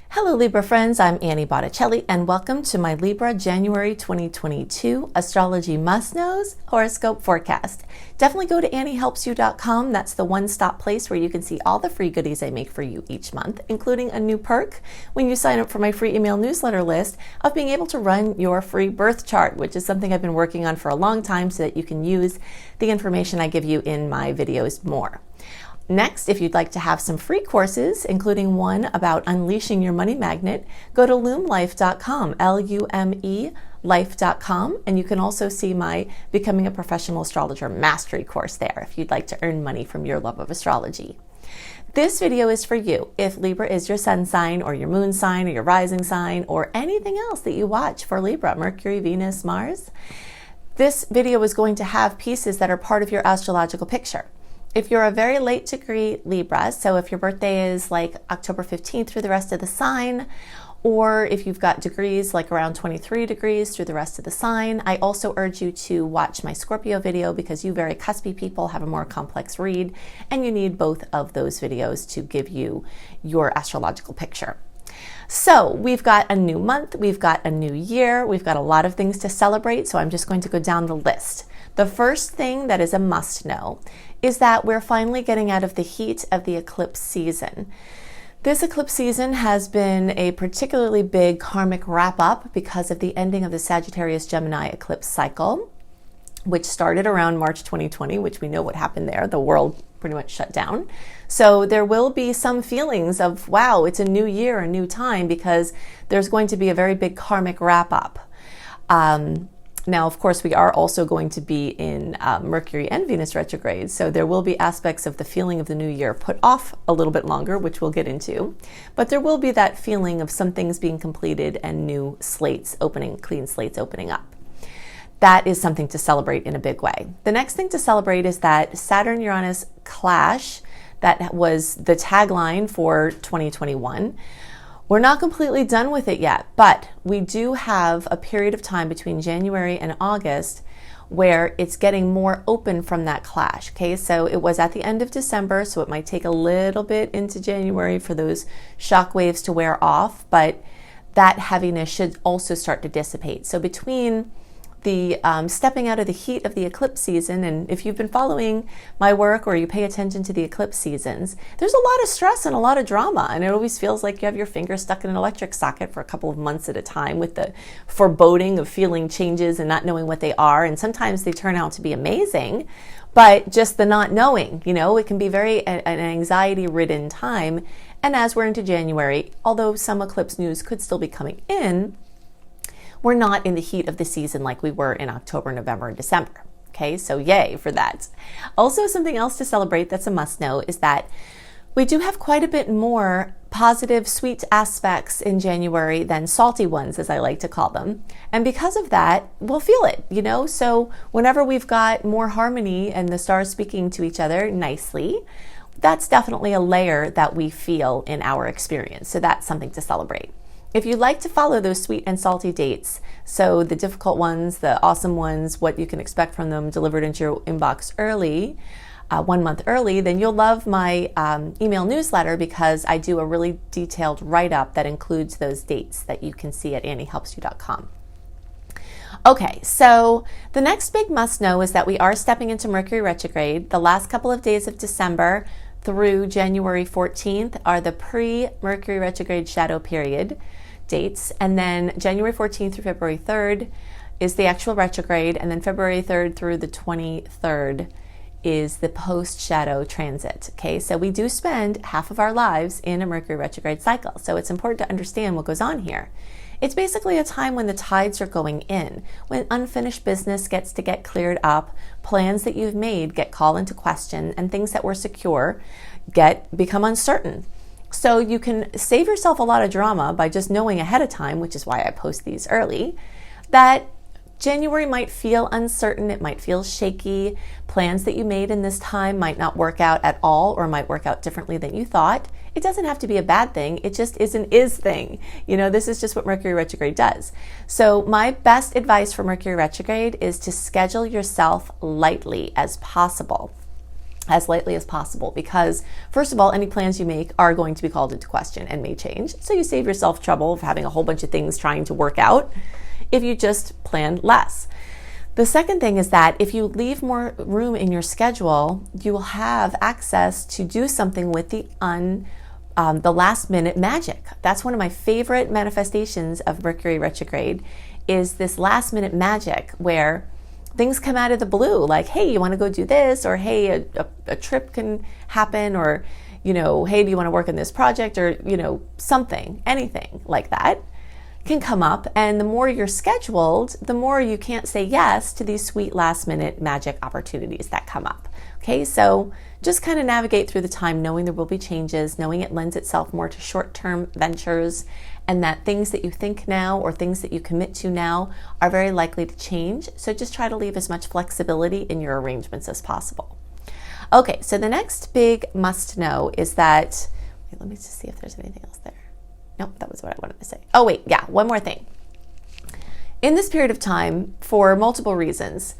Hello Libra friends, I'm Annie Botticelli and welcome to my Libra January 2022 Astrology Must-Knows Horoscope Forecast. Definitely go to anniehelpsyou.com. That's the one-stop place where you can see all the free goodies I make for you each month, including a new perk when you sign up for my free email newsletter list of being able to run your free birth chart, which is something I've been working on for a long time so that you can use the information I give you in my videos more. Next, if you'd like to have some free courses, including one about unleashing your money magnet, go to lumelife.com, L-U-M-E, life.com, and you can also see my Becoming a Professional Astrologer Mastery course there if you'd like to earn money from your love of astrology. This video is for you if Libra is your sun sign or your moon sign or your rising sign or anything else that you watch for Libra, Mercury, Venus, Mars. This video is going to have pieces that are part of your astrological picture. If you're a very late degree Libra, so if your birthday is like October 15th through the rest of the sign, or if you've got degrees like around 23 degrees through the rest of the sign, I also urge you to watch my Scorpio video because you very cuspy people have a more complex read and you need both of those videos to give you your astrological picture. So we've got a new month, we've got a new year, we've got a lot of things to celebrate, so I'm just going to go down the list. The first thing that is a must know is that we're finally getting out of the heat of the eclipse season. This eclipse season has been a particularly big karmic wrap-up because of the ending of the Sagittarius-Gemini eclipse cycle, which started around March 2020, which we know what happened there. The world pretty much shut down. So there will be some feelings of, wow, it's a new year, a new time, because there's going to be a very big karmic wrap-up. Now, of course, we are also going to be in Mercury and Venus retrograde, so there will be aspects of the feeling of the new year put off a little bit longer, which we'll get into. But there will be that feeling of some things being completed and new slates opening, clean slates opening up. That is something to celebrate in a big way. The next thing to celebrate is that Saturn-Uranus clash, that was the tagline for 2021. We're not completely done with it yet, but we do have a period of time between January and August where it's getting more open from that clash. Okay, so it was at the end of December, so it might take a little bit into January for those shock waves to wear off, but that heaviness should also start to dissipate. So between the stepping out of the heat of the eclipse season, and if you've been following my work or you pay attention to the eclipse seasons, there's a lot of stress and a lot of drama, and it always feels like you have your finger stuck in an electric socket for a couple of months at a time with the foreboding of feeling changes and not knowing what they are, and sometimes they turn out to be amazing, but just the not knowing, it can be very an anxiety-ridden time. And as we're into January, although some eclipse news could still be coming in, we're not in the heat of the season like we were in October, November, and December. Okay, so yay for that. Also, something else to celebrate that's a must know is that we do have quite a bit more positive, sweet aspects in January than salty ones, as I like to call them. And because of that, we'll feel it, So whenever we've got more harmony and the stars speaking to each other nicely, that's definitely a layer that we feel in our experience. So that's something to celebrate. If you'd like to follow those sweet and salty dates, so the difficult ones, the awesome ones, what you can expect from them delivered into your inbox early, 1 month early, then you'll love my email newsletter because I do a really detailed write-up that includes those dates that you can see at anniehelpsyou.com. Okay, so the next big must-know is that we are stepping into Mercury retrograde. The last couple of days of December through January 14th are the pre-Mercury retrograde shadow period dates, and then January 14th through February 3rd is the actual retrograde, and then February 3rd through the 23rd is the post-shadow transit. Okay, so we do spend half of our lives in a Mercury retrograde cycle, so it's important to understand what goes on here. It's basically a time when the tides are going in, when unfinished business gets to get cleared up, plans that you've made get called into question, and things that were secure become uncertain. So you can save yourself a lot of drama by just knowing ahead of time, which is why I post these early, that January might feel uncertain, it might feel shaky, plans that you made in this time might not work out at all or might work out differently than you thought. It doesn't have to be a bad thing, it just is an is thing. This is just what Mercury retrograde does. So my best advice for Mercury retrograde is to schedule yourself lightly as possible. as lightly as possible, because first of all, any plans you make are going to be called into question and may change. So you save yourself trouble of having a whole bunch of things trying to work out if you just plan less. The second thing is that if you leave more room in your schedule, you will have access to do something with the last minute magic. That's one of my favorite manifestations of Mercury retrograde, is this last minute magic where things come out of the blue, like, hey, you want to go do this, or hey, a trip can happen, or, hey, do you want to work on this project, or, something, anything like that can come up. And the more you're scheduled, the more you can't say yes to these sweet last minute magic opportunities that come up. Okay, so just kind of navigate through the time knowing there will be changes, knowing it lends itself more to short-term ventures, and that things that you think now or things that you commit to now are very likely to change. So just try to leave as much flexibility in your arrangements as possible. Okay, so the next big must know is that, let me just see if there's anything else there. Nope, that was what I wanted to say. Oh wait, yeah, one more thing. In this period of time, for multiple reasons,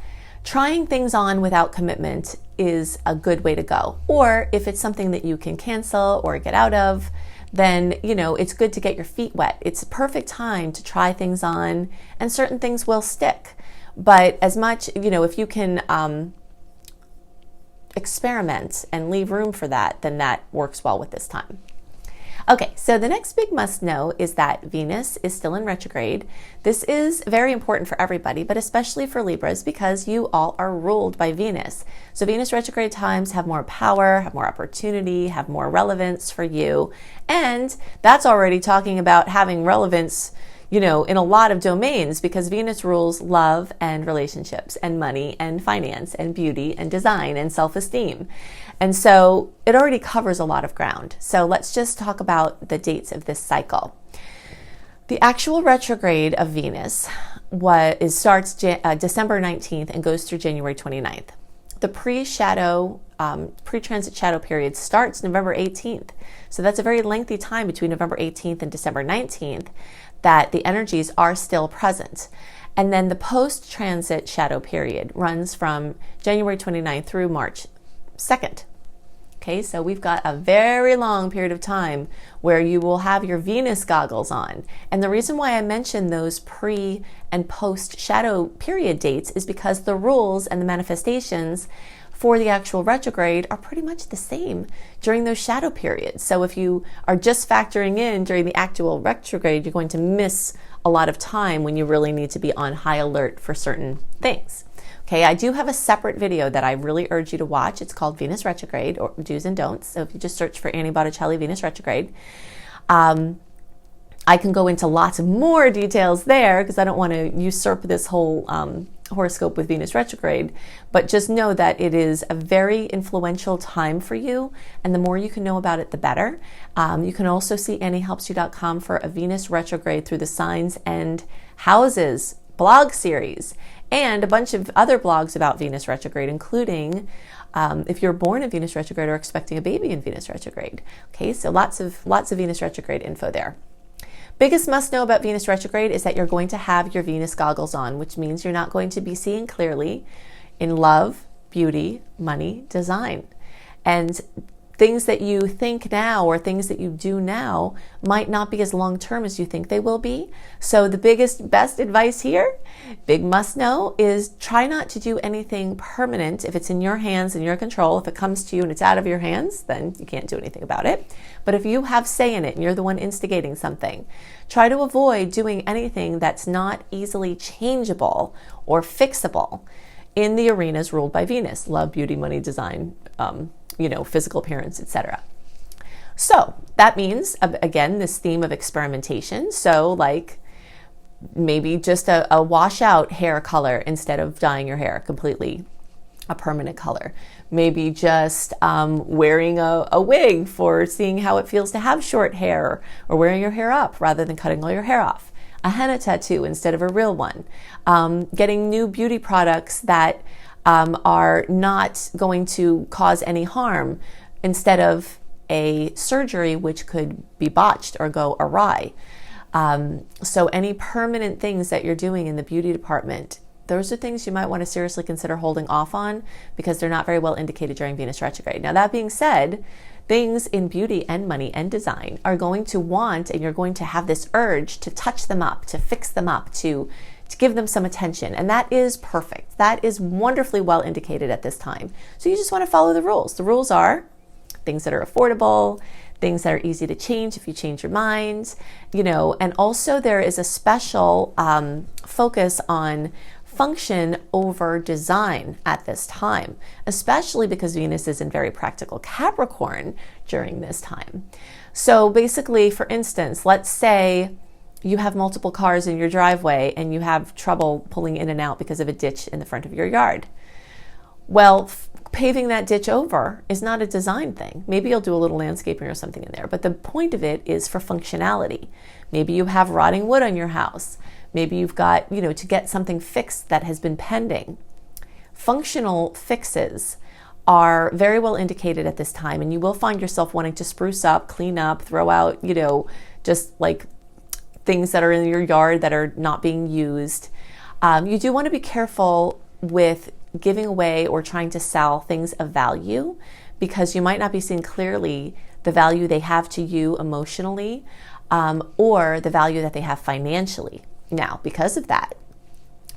trying things on without commitment is a good way to go. Or if it's something that you can cancel or get out of, then, it's good to get your feet wet. It's a perfect time to try things on, and certain things will stick. But as much, if you can experiment and leave room for that, then that works well with this time. Okay, so the next big must know is that Venus is still in retrograde. This is very important for everybody, but especially for Libras, because you all are ruled by Venus. So Venus retrograde times have more power, have more opportunity, have more relevance for you. And that's already talking about having relevance, in a lot of domains, because Venus rules love and relationships and money and finance and beauty and design and self-esteem. And so it already covers a lot of ground. So let's just talk about the dates of this cycle. The actual retrograde of Venus starts December 19th and goes through January 29th. The pre-transit shadow period starts November 18th. So that's a very lengthy time between November 18th and December 19th that the energies are still present. And then the post-transit shadow period runs from January 29th through March 2nd. Okay, so we've got a very long period of time where you will have your Venus goggles on. And the reason why I mentioned those pre and post shadow period dates is because the rules and the manifestations for the actual retrograde are pretty much the same during those shadow periods. So if you are just factoring in during the actual retrograde, you're going to miss a lot of time when you really need to be on high alert for certain things. Okay, I do have a separate video that I really urge you to watch. It's called Venus Retrograde, or Do's and Don'ts. So if you just search for Annie Botticelli Venus Retrograde, I can go into lots of more details there because I don't want to usurp this whole horoscope with Venus retrograde, but just know that it is a very influential time for you, and the more you can know about it, the better. You can also see AnnieHelpsYou.com for a Venus retrograde through the signs and houses blog series, and a bunch of other blogs about Venus retrograde, including if you're born in Venus retrograde or expecting a baby in Venus retrograde. Okay, so lots of Venus retrograde info there. Biggest must know about Venus retrograde is that you're going to have your Venus goggles on, which means you're not going to be seeing clearly in love, beauty, money, design. And things that you think now or things that you do now might not be as long-term as you think they will be. So the best advice here, big must know, is try not to do anything permanent if it's in your hands and your control. If it comes to you and it's out of your hands, then you can't do anything about it. But if you have say in it and you're the one instigating something, try to avoid doing anything that's not easily changeable or fixable in the arenas ruled by Venus: love, beauty, money, design, physical appearance, etc. So that means, again, this theme of experimentation. So like maybe just a washout hair color instead of dyeing your hair completely a permanent color. Maybe just wearing a wig for seeing how it feels to have short hair, or wearing your hair up rather than cutting all your hair off. A henna tattoo instead of a real one. Getting new beauty products that are not going to cause any harm instead of a surgery which could be botched or go awry. So any permanent things that you're doing in the beauty department, those are things you might want to seriously consider holding off on because they're not very well indicated during Venus retrograde. Now, that being said, things in beauty and money and design are going to want, and you're going to have this urge to touch them up, to fix them up, to give them some attention. And that is perfect. That is wonderfully well indicated at this time. So you just want to follow the rules. The rules are things that are affordable, things that are easy to change if you change your mind, and also there is a special focus on function over design at this time, especially because Venus is in very practical Capricorn during this time. So basically, for instance, let's say you have multiple cars in your driveway and you have trouble pulling in and out because of a ditch in the front of your yard. Well, paving that ditch over is not a design thing. Maybe you'll do a little landscaping or something in there, but the point of it is for functionality. Maybe you have rotting wood on your house. Maybe you've got, to get something fixed that has been pending. Functional fixes are very well indicated at this time, and you will find yourself wanting to spruce up, clean up, throw out, just like things that are in your yard that are not being used. You do want to be careful with giving away or trying to sell things of value because you might not be seeing clearly the value they have to you emotionally or the value that they have financially. Now, because of that,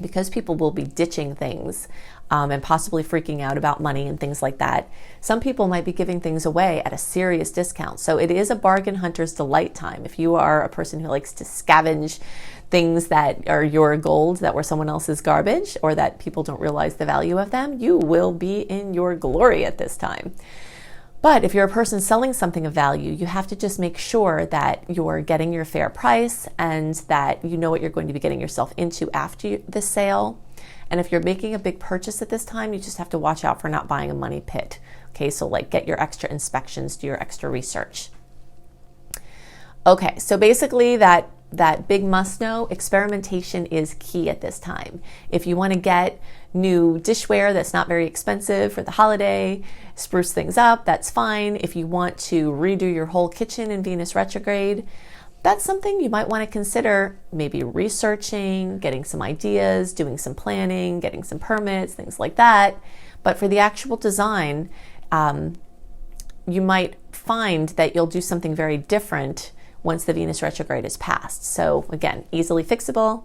because people will be ditching things and possibly freaking out about money and things like that, some people might be giving things away at a serious discount. So it is a bargain hunter's delight time. If you are a person who likes to scavenge things that are your gold that were someone else's garbage or that people don't realize the value of them, you will be in your glory at this time. But if you're a person selling something of value, you have to just make sure that you're getting your fair price and that you know what you're going to be getting yourself into after the sale. And if you're making a big purchase at this time, you just have to watch out for not buying a money pit. Okay, so like get your extra inspections, do your extra research. Okay, so basically that big must know, experimentation is key at this time. If you want to get new dishware that's not very expensive for the holiday, spruce things up, that's fine. If you want to redo your whole kitchen in Venus retrograde, that's something you might want to consider maybe researching, getting some ideas, doing some planning, getting some permits, things like that. But for the actual design, you might find that you'll do something very different once the Venus retrograde is passed. So again, easily fixable,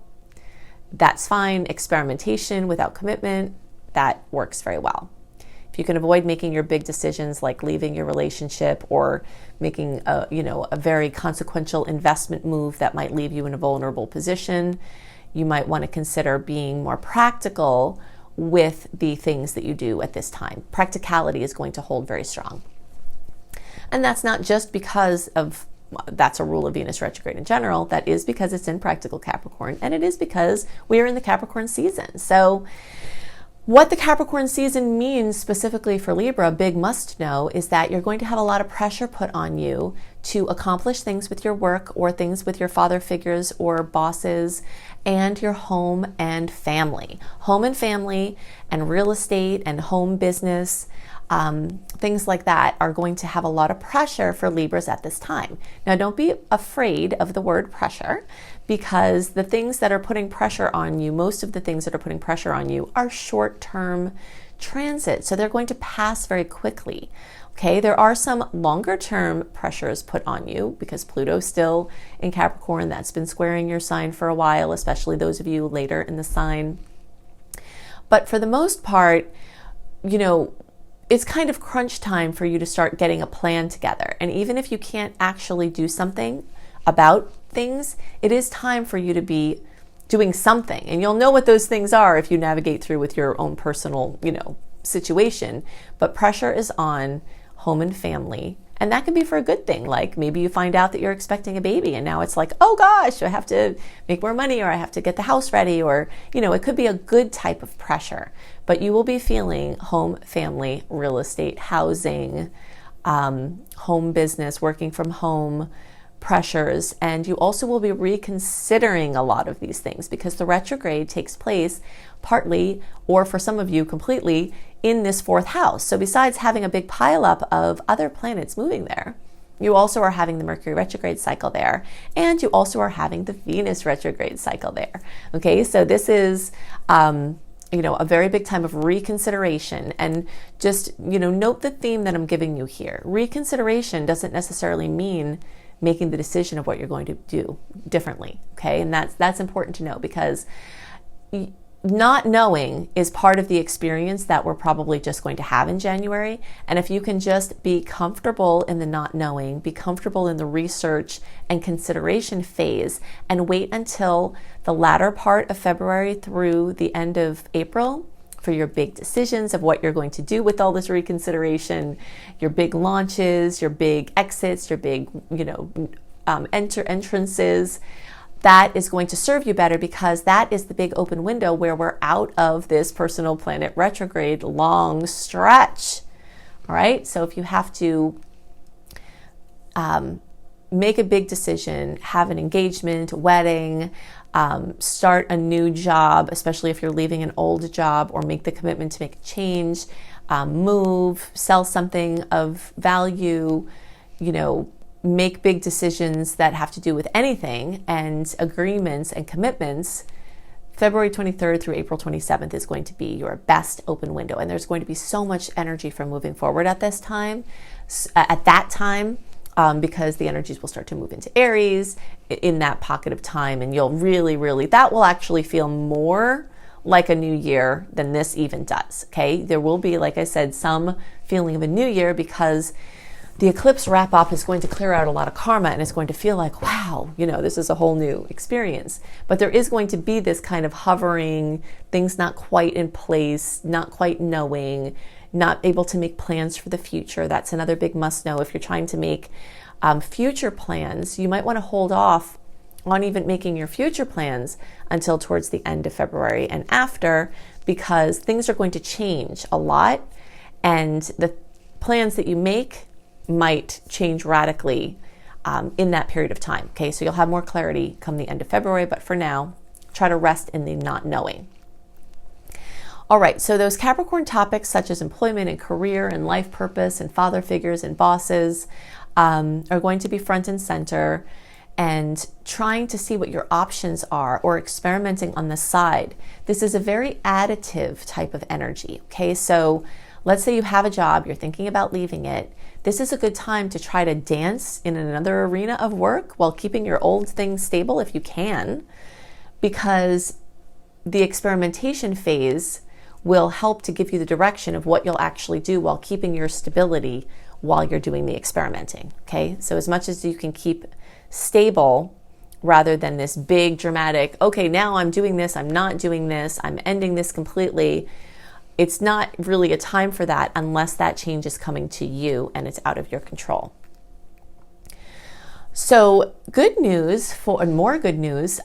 that's fine. Experimentation without commitment, that works very well. If you can avoid making your big decisions like leaving your relationship or making a very consequential investment move that might leave you in a vulnerable position, you might want to consider being more practical with the things that you do at this time. Practicality is going to hold very strong. And that's not just because that's a rule of Venus retrograde in general. That is because it's in practical Capricorn, and it is because we are in the Capricorn season. So what the Capricorn season means specifically for Libra, big must know, is that you're going to have a lot of pressure put on you to accomplish things with your work or things with your father figures or bosses and your home and family. Home and family and real estate and home business, things like that are going to have a lot of pressure for Libras at this time. Now, don't be afraid of the word pressure because the things that are putting pressure on you, most of the things that are putting pressure on you are short-term transit. So they're going to pass very quickly. Okay, there are some longer-term pressures put on you because Pluto's still in Capricorn. That's been squaring your sign for a while, especially those of you later in the sign. But for the most part, it's kind of crunch time for you to start getting a plan together. And even if you can't actually do something about things, it is time for you to be doing something. And you'll know what those things are if you navigate through with your own personal, situation. But pressure is on home and family. And that can be for a good thing. Like maybe you find out that you're expecting a baby and now it's like, oh gosh, I have to make more money or I have to get the house ready or, it could be a good type of pressure. But you will be feeling home, family, real estate, housing, home business, working from home pressures. And you also will be reconsidering a lot of these things because the retrograde takes place partly, or for some of you completely, in this fourth house. So besides having a big pileup of other planets moving there, You also are having the Mercury retrograde cycle there, and you also are having the Venus retrograde cycle there. Okay, so this is a very big time of reconsideration. And just, note the theme that I'm giving you here. Reconsideration doesn't necessarily mean making the decision of what you're going to do differently. Okay, and that's important to know, because not knowing is part of the experience that we're probably just going to have in January. And if you can just be comfortable in the not knowing, be comfortable in the research and consideration phase, and wait until the latter part of February through the end of April for your big decisions of what you're going to do with all this reconsideration, your big launches, your big exits, your big, entrances, that is going to serve you better, because that is the big open window where we're out of this personal planet retrograde long stretch. All right. So if you have to make a big decision, have an engagement, wedding, start a new job, especially if you're leaving an old job, or make the commitment to make a change, move, sell something of value, make big decisions that have to do with anything, and agreements and commitments, February 23rd through April 27th is going to be your best open window. And there's going to be so much energy from moving forward at that time, because the energies will start to move into Aries in that pocket of time. And you'll really, that will actually feel more like a new year than this even does. Okay. There will be, like I said, some feeling of a new year, because the eclipse wrap up is going to clear out a lot of karma, and it's going to feel like, wow, this is a whole new experience. But there is going to be this kind of hovering, things not quite in place, not quite knowing, not able to make plans for the future. That's another big must know. If you're trying to make future plans, you might want to hold off on even making your future plans until towards the end of February and after, because things are going to change a lot, and the plans that you make might change radically in that period of time. Okay, so you'll have more clarity come the end of February, but for now, try to rest in the not knowing. All right, so those Capricorn topics such as employment and career and life purpose and father figures and bosses are going to be front and center, and trying to see what your options are, or experimenting on the side. This is a very additive type of energy. Okay, so let's say you have a job, you're thinking about leaving it. This is a good time to try to dance in another arena of work while keeping your old things stable if you can, because the experimentation phase will help to give you the direction of what you'll actually do while keeping your stability while you're doing the experimenting. Okay, so as much as you can keep stable, rather than this big dramatic, okay, now I'm doing this, I'm not doing this, I'm ending this completely. It's not really a time for that unless that change is coming to you and it's out of your control. So more good news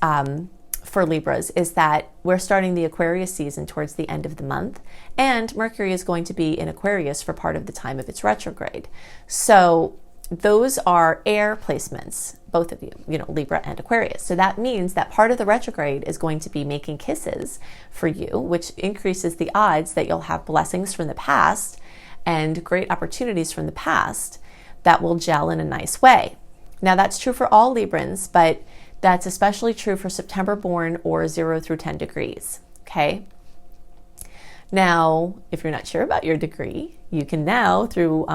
for Libras is that we're starting the Aquarius season towards the end of the month, and Mercury is going to be in Aquarius for part of the time of its retrograde. So those are air placements, both of you, Libra and Aquarius. So that means that part of the retrograde is going to be making kisses for you, which increases the odds that you'll have blessings from the past and great opportunities from the past that will gel in a nice way. Now that's true for all Librans, but that's especially true for September born or 0 through 10 degrees. Okay. Now, if you're not sure about your degree, you can now, through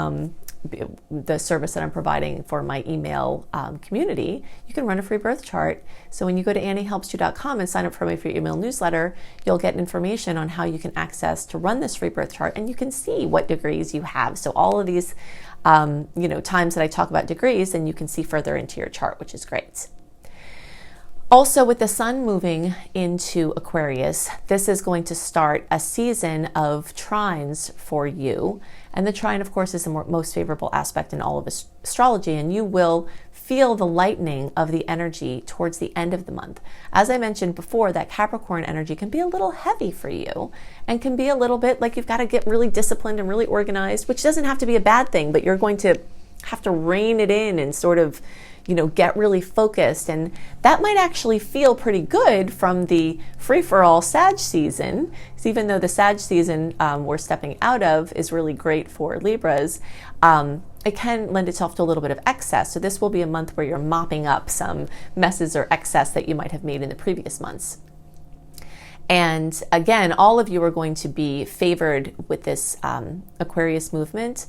the service that I'm providing for my email community, you can run a free birth chart. So when you go to anniehelpsyou.com and sign up for my free email newsletter, you'll get information on how you can access to run this free birth chart, and you can see what degrees you have. So all of these, times that I talk about degrees, and you can see further into your chart, which is great. Also, with the sun moving into Aquarius, this is going to start a season of trines for you. And the trine, of course, is the most favorable aspect in all of astrology, and you will feel the lightening of the energy towards the end of the month. As I mentioned before, that Capricorn energy can be a little heavy for you, and can be a little bit like you've got to get really disciplined and really organized, which doesn't have to be a bad thing, but you're going to have to rein it in and sort of get really focused. And that might actually feel pretty good from the free-for-all Sag season. So even though the Sag season we're stepping out of is really great for Libras, it can lend itself to a little bit of excess. So this will be a month where you're mopping up some messes or excess that you might have made in the previous months. And again, all of you are going to be favored with this Aquarius movement.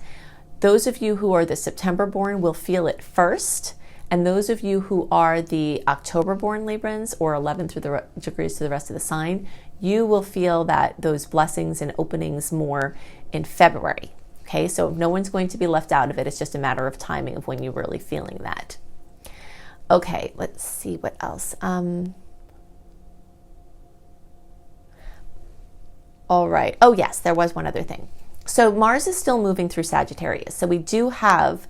Those of you who are the September born will feel it first. And those of you who are the October born Librans, or 11 degrees to the rest of the sign, you will feel that those blessings and openings more in February. Okay, so no one's going to be left out of it. It's just a matter of timing of when you're really feeling that. Okay, let's see what else. All right. Oh, yes, there was one other thing. So Mars is still moving through Sagittarius. So we do have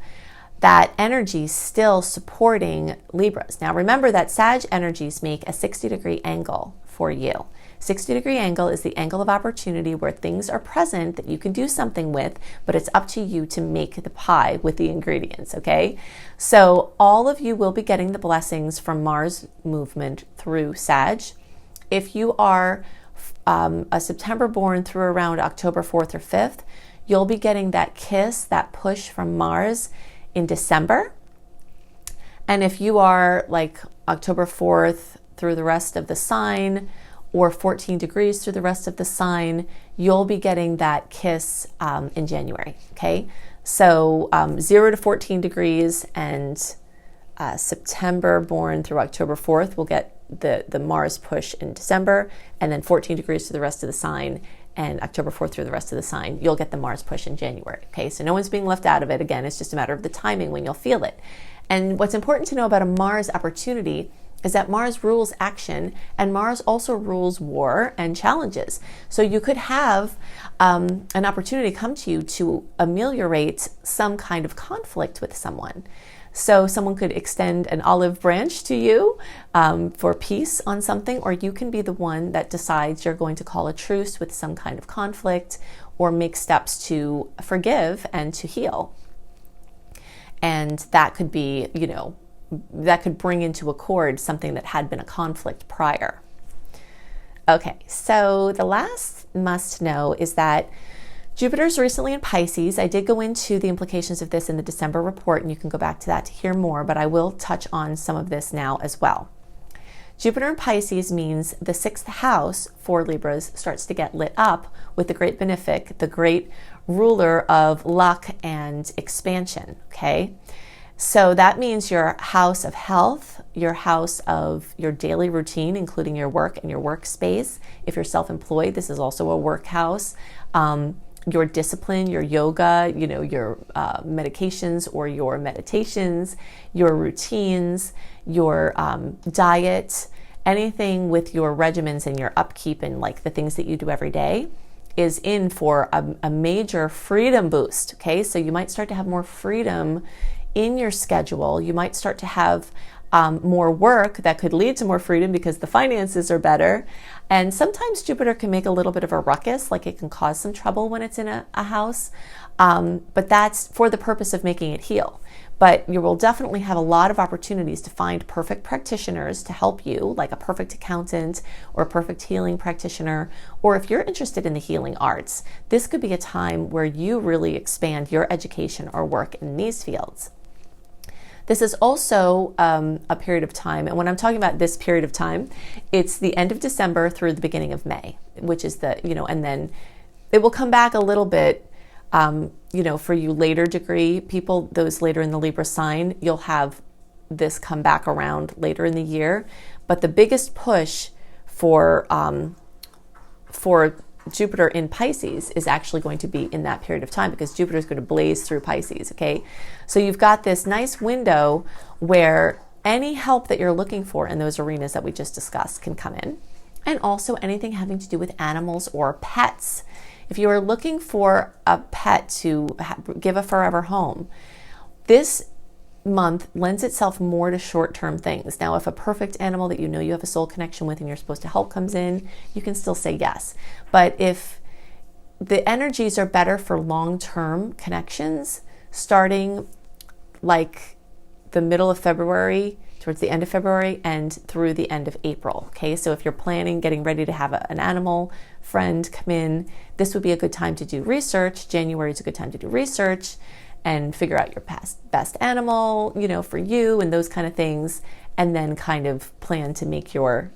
that energy still supporting Libras. Now remember that Sag energies make a 60-degree angle for you. 60-degree angle is the angle of opportunity where things are present that you can do something with, but it's up to you to make the pie with the ingredients, okay? So all of you will be getting the blessings from Mars movement through Sag. If you are a September born through around October 4th or 5th, you'll be getting that kiss, that push from Mars in December. And if you are like October 4th through the rest of the sign, or 14 degrees through the rest of the sign, you'll be getting that kiss in January, okay? So 0 to 14 degrees and September born through October 4th will get the Mars push in December, and then 14 degrees to the rest of the sign, and October 4th through the rest of the sign, you'll get the Mars push in January, okay? So no one's being left out of it. Again, it's just a matter of the timing when you'll feel it. And what's important to know about a Mars opportunity is that Mars rules action, and Mars also rules war and challenges. So you could have an opportunity come to you to ameliorate some kind of conflict with someone. So someone could extend an olive branch to you for peace on something, or you can be the one that decides you're going to call a truce with some kind of conflict or make steps to forgive and to heal. And that could be, that could bring into accord something that had been a conflict prior. Okay, so the last must know is that Jupiter's recently in Pisces. I did go into the implications of this in the December report, and you can go back to that to hear more, but I will touch on some of this now as well. Jupiter in Pisces means the 6th house for Libras starts to get lit up with the great benefic, the great ruler of luck and expansion, okay? So that means your house of health, your house of your daily routine, including your work and your workspace. If you're self-employed, this is also a work house. Your discipline, your yoga, your medications or your meditations, your routines, your diet, anything with your regimens and your upkeep and like the things that you do every day is in for a major freedom boost, okay? So you might start to have more freedom in your schedule. You might start to have more work that could lead to more freedom because the finances are better. And sometimes Jupiter can make a little bit of a ruckus, like it can cause some trouble when it's in a house, but that's for the purpose of making it heal. But you will definitely have a lot of opportunities to find perfect practitioners to help you, like a perfect accountant or a perfect healing practitioner, or if you're interested in the healing arts, this could be a time where you really expand your education or work in these fields. This is also a period of time, and when I'm talking about this period of time, it's the end of December through the beginning of May, which is and then it will come back a little bit, for you later degree people, those later in the Libra sign, you'll have this come back around later in the year. But the biggest push for Jupiter in Pisces is actually going to be in that period of time because Jupiter is going to blaze through Pisces, okay? So you've got this nice window where any help that you're looking for in those arenas that we just discussed can come in, and also anything having to do with animals or pets. If you are looking for a pet to give a forever home, this month lends itself more to short-term things. Now, if a perfect animal that you have a soul connection with and you're supposed to help comes in, you can still say yes. But if the energies are better for long-term connections, starting like the middle of February, towards the end of February, and through the end of April, okay? So if you're planning, getting ready to have an animal friend come in, this would be a good time to do research. January is a good time to do research. and figure out your best animal, for you and those kind of things. And then kind of plan to make your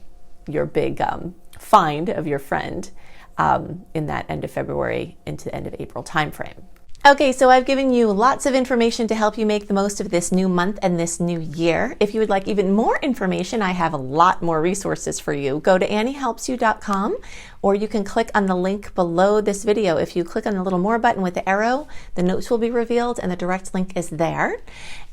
big find of your friend in that end of February into the end of April timeframe. Okay, so I've given you lots of information to help you make the most of this new month and this new year. If you would like even more information, I have a lot more resources for you. Go to anniehelpsyou.com, or you can click on the link below this video. If you click on the little more button with the arrow, the notes will be revealed and the direct link is there.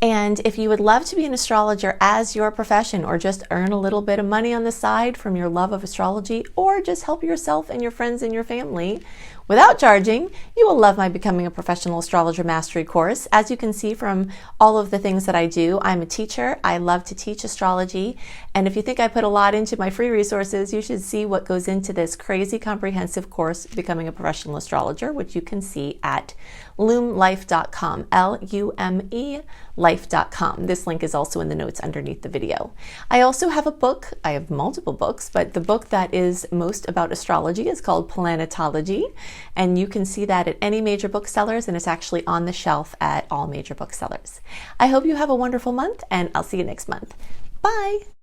And if you would love to be an astrologer as your profession, or just earn a little bit of money on the side from your love of astrology, or just help yourself and your friends and your family without charging, you will love my Becoming a Professional Astrologer Mastery course. As you can see from all of the things that I do, I'm a teacher. I love to teach astrology. And if you think I put a lot into my free resources, you should see what goes into this crazy comprehensive course, Becoming a Professional Astrologer, which you can see at lumelife.com, L-U-M-E life.com. This link is also in the notes underneath the video. I also have a book. I have multiple books, but the book that is most about astrology is called Planetology, and you can see that at any major booksellers, and it's actually on the shelf at all major booksellers. I hope you have a wonderful month, and I'll see you next month. Bye!